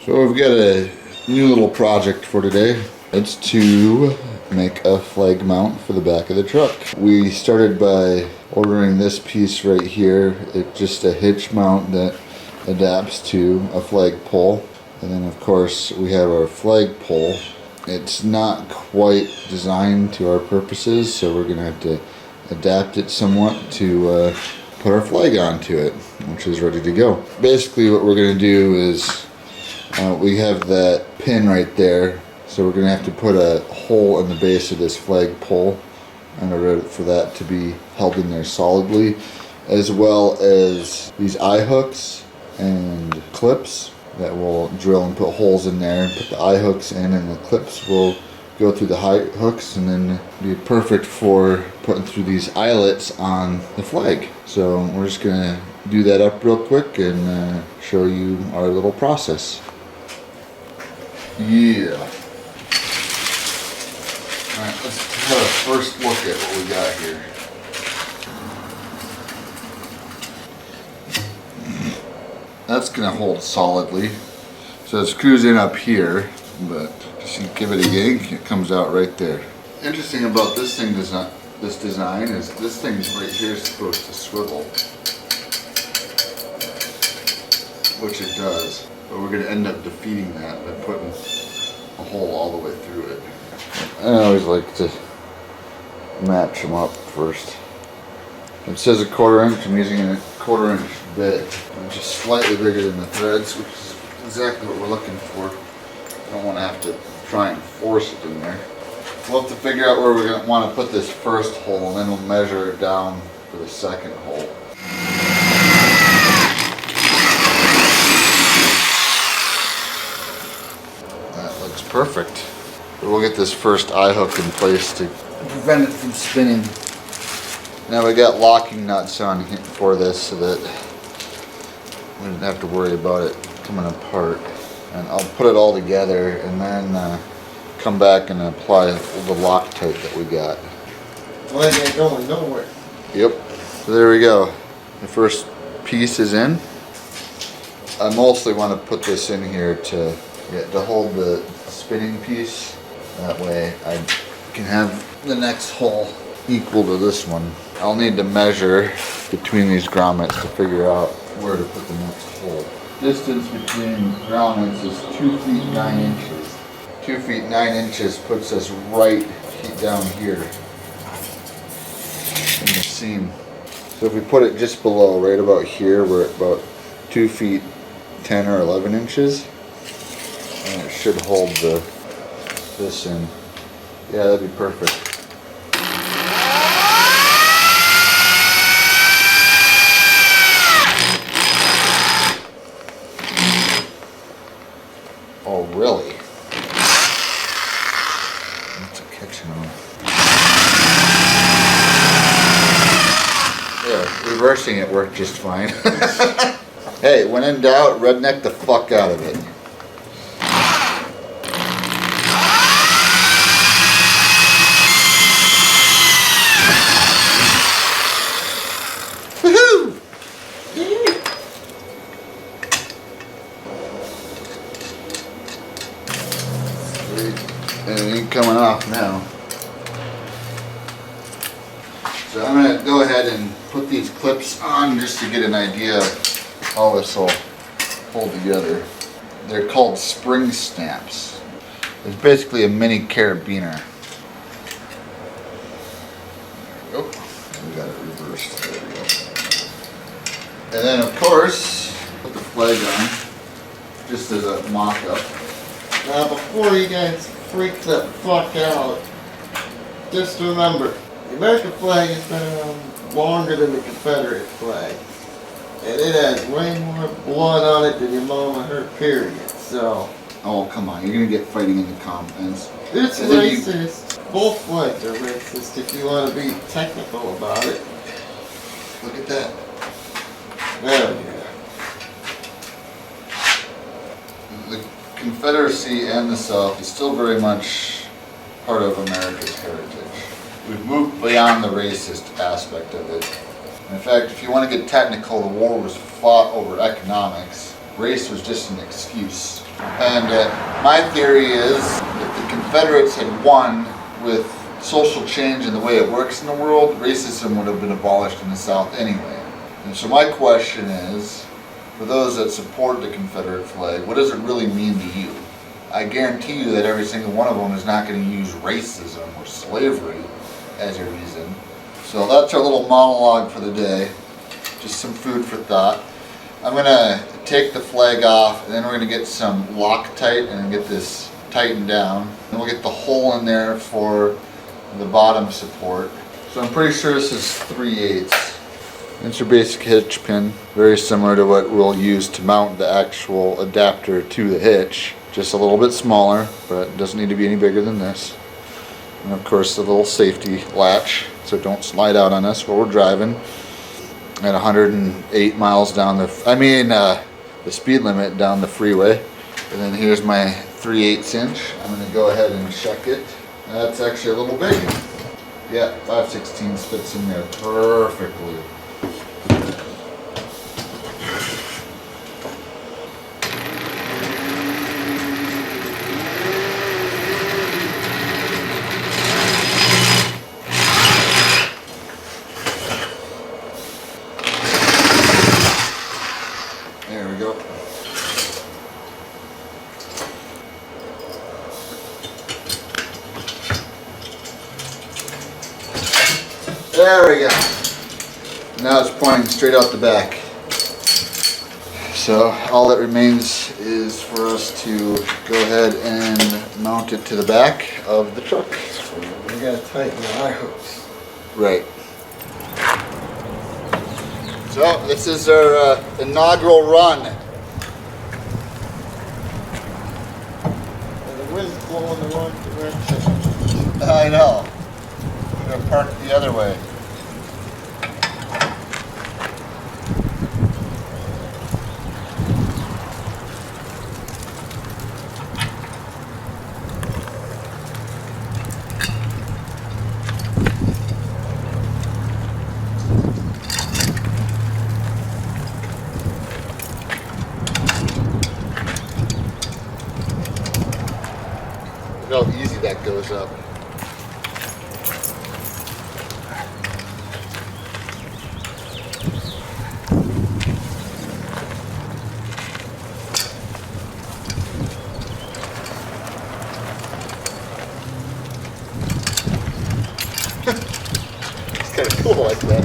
So we've got a new little project for today. It's to make a flag mount for the back of the truck. We started by ordering this piece right here. It's just a hitch mount that adapts to a flagpole. And then of course we have our flagpole. It's not quite designed to our purposes, so we're gonna have to adapt it somewhat to put our flag onto it, which is ready to go. Basically what we're gonna do is we have that pin right there, so we're going to have to put a hole in the base of this flagpole in order for that to be held in there solidly, as well as these eye hooks and clips that will drill and put holes in there and put the eye hooks in, and the clips will go through the high hooks and then be perfect for putting through these eyelets on the flag. So we're just going to do that up real quick and show you our little process. Yeah. Alright, let's have a first look at what we got here. That's going to hold solidly. So it screws in up here, but just you give it a yank, it comes out right there. Interesting about this thing this design is this thing right here is supposed to swivel, which it does. But we're going to end up defeating that by putting a hole all the way through it. I always like to match them up first. It says a 1/4 inch. I'm using a 1/4 inch bit, which is slightly bigger than the threads, which is exactly what we're looking for. I don't want to have to try and force it in there. We'll have to figure out where we're going to want to put this first hole, and then we'll measure it down for the second hole. Perfect. We'll get this first eye hook in place to prevent it from spinning. Now we got locking nuts on here for this so that we don't have to worry about it coming apart. And I'll put it all together and then come back and apply the Loctite that we got. Well, it ain't going nowhere. Yep. So there we go. The first piece is in. I mostly want to put this in here to hold the spinning piece. That way I can have the next hole equal to this one. I'll need to measure between these grommets to figure out where to put the next hole. Distance between grommets is 2 feet 9 inches. 2 feet 9 inches puts us right down here in the seam. So if we put it just below, right about here, we're at about 2 feet 10 or 11 inches. And it should hold this in. Yeah, that'd be perfect. Oh, really? What's a kitchen on? Yeah, reversing it worked just fine. Hey, when in doubt, redneck the fuck out of it. And it ain't coming off now. So I'm going to go ahead and put these clips on just to get an idea of how this will hold together. They're called spring stamps. It's basically a mini carabiner. There we go. We got it reversed. There we go. And then of course, put the flag on just as a mock-up. Now before you guys freak the fuck out, just remember, the American flag has been around longer than the Confederate flag. And it has way more blood on it than your mama her period, so. Oh, come on, you're gonna get fighting in the comments. It's racist. Both flags are racist if you want to be technical about it. Look at that. There we go. The Confederacy and the South is still very much part of America's heritage. We've moved beyond the racist aspect of it. In fact, if you want to get technical, the war was fought over economics race was just an excuse. And my theory is if the Confederates had won with social change and the way it works in the world, racism would have been abolished in the South anyway. And so my question is, for those that support the Confederate flag, what does it really mean to you? I guarantee you that every single one of them is not going to use racism or slavery as a reason. So that's our little monologue for the day. Just some food for thought. I'm going to take the flag off, and then we're going to get some Loctite and get this tightened down. And we'll get the hole in there for the bottom support. So I'm pretty sure this is 3/8. It's your basic hitch pin, very similar to what we'll use to mount the actual adapter to the hitch. Just a little bit smaller, but it doesn't need to be any bigger than this. And of course the little safety latch, so don't slide out on us while we're driving at 108 miles down the speed limit down the freeway. And then here's my 3/8 inch. I'm going to go ahead and check it. That's actually a little big. Yeah, 5/16 fits in there perfectly. There we go. There we go. Now it's pointing straight out the back. So all that remains is for us to go ahead and mount it to the back of the truck. We gotta tighten the eye hooks. Right. So this is our inaugural run. And the wind's blowing the wrong direction. I know. I'm gonna park it the other way. Look how easy that goes up. It's kind of cool like that.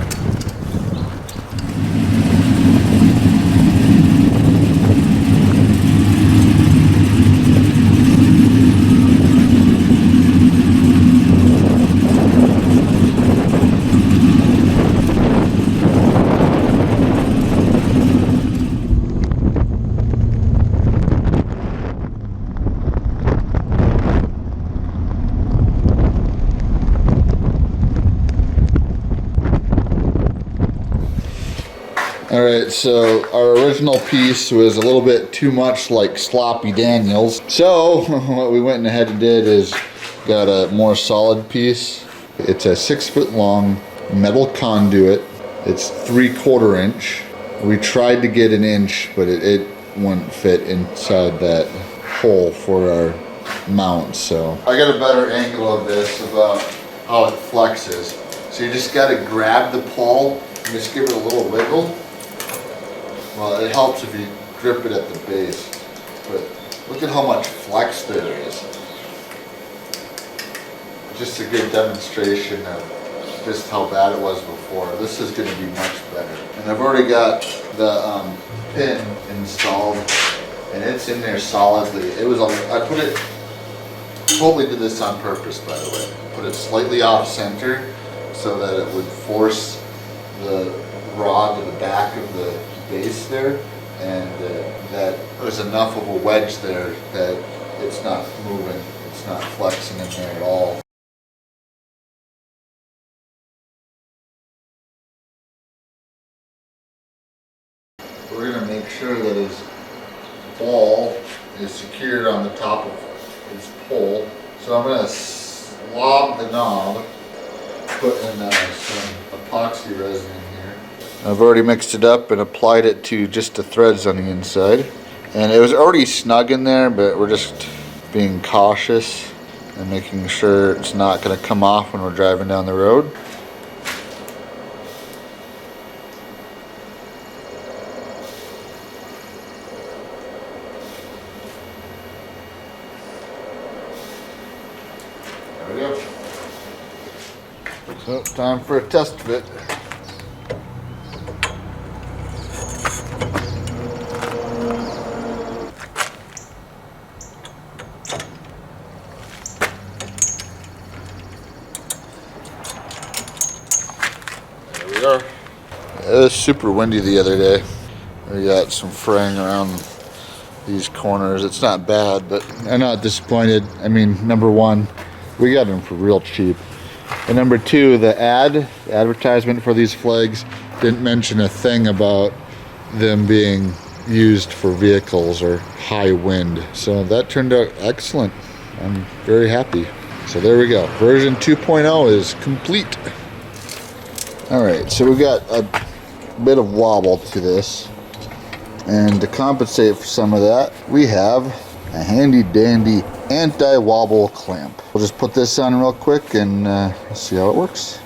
Alright, so our original piece was a little bit too much like Sloppy Daniels. So what we went ahead and did is got a more solid piece. It's a 6 foot long metal conduit. It's 3/4 inch. We tried to get an inch, but it wouldn't fit inside that hole for our mount. So I got a better angle of this about how it flexes. So you just got to grab the pole and just give it a little wiggle. Well, it helps if you grip it at the base, but look at how much flex there is. Just a good demonstration of just how bad it was before. This is going to be much better. And I've already got the pin installed, and it's in there solidly. I put it, totally did this on purpose, by the way. Put it slightly off center so that it would force the rod to the back of the base there, and that there's enough of a wedge there that it's not moving, it's not flexing in there at all. We're going to make sure that his ball is secured on the top of his pole. So I'm going to slob the knob, put in some epoxy resin in here. I've already mixed it up and applied it to just the threads on the inside. And it was already snug in there, but we're just being cautious and making sure it's not going to come off when we're driving down the road. There we go. So, time for a test fit. It was super windy the other day. We got some fraying around these corners. It's not bad, but I'm not disappointed. I mean, number one, we got them for real cheap. And number two, the advertisement for these flags didn't mention a thing about them being used for vehicles or high wind. So that turned out excellent. I'm very happy. So there we go. Version 2.0 is complete. All right, so we got a bit of wobble to this, and to compensate for some of that, we have a handy dandy anti-wobble clamp. We'll just put this on real quick and see how it works.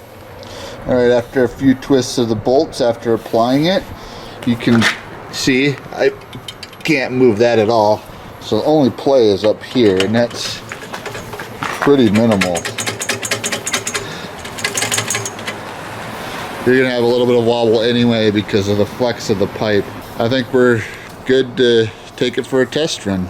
All right, after a few twists of the bolts after applying it, you can see I can't move that at all. So the only play is up here, and that's pretty minimal. You're gonna have a little bit of wobble anyway because of the flex of the pipe. I think we're good to take it for a test run.